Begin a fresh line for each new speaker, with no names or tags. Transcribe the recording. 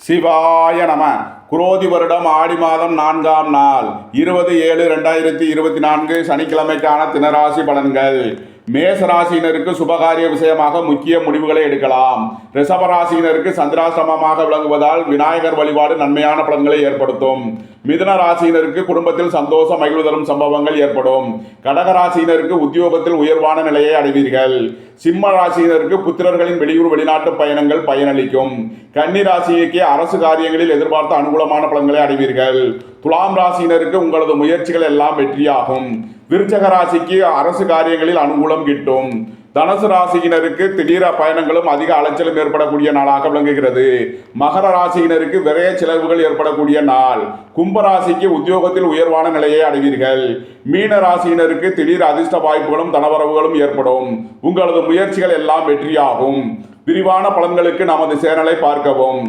சிவாய நம. குரோதி வருடம் ஆடி மாதம் 4ஆம் நாள் 20/7/2024 சனிக்கிழமைக்கான தினராசி பலன்கள். மேசராசியினருக்கு சுபகாரிய விஷயமாக முக்கிய முடிவுகளை எடுக்கலாம். ரிஷபராசியினருக்கு சந்திராசிரமமாக விளங்குவதால் விநாயகர் வழிபாடு நன்மையான பலன்களை ஏற்படுத்தும். மிதுன ராசியினருக்கு குடும்பத்தில் சந்தோஷம் மகிழ்வு தரும் சம்பவங்கள் ஏற்படும். கடகராசியினருக்கு உத்தியோகத்தில் உயர்வான நிலையை அடைவீர்கள். சிம்ம ராசியினருக்கு புத்திரர்களின் வெளியூர் வெளிநாட்டு பயணங்கள் பயனளிக்கும். கன்னி ராசிக்கு அரசு காரியங்களில் எதிர்பார்த்த அனுகூலமான பலன்களை அடைவீர்கள். துலாம் ராசியினருக்கு உங்களது முயற்சிகள் எல்லாம் வெற்றியாகும். விருச்சக ராசிக்கு அரசு காரியங்களில் அனுகூலம் கிட்டும். தனுசு ராசியினருக்கு திடீர பயணங்களும் அதிக அலைச்சலும் ஏற்படக்கூடிய நாளாக விளங்குகிறது. மகர ராசியினருக்கு விரைய செலவுகள் ஏற்படக்கூடிய நாள். கும்பராசிக்கு உத்தியோகத்தில் உயர்வான நிலையை அடைவீர்கள். மீன ராசியினருக்கு திடீர் அதிர்ஷ்ட வாய்ப்புகளும் தனவரவுகளும் ஏற்படும். உங்களது முயற்சிகள் எல்லாம் வெற்றியாகும். விரிவான பலன்களுக்கு நமது சேனலை பார்க்கவும்.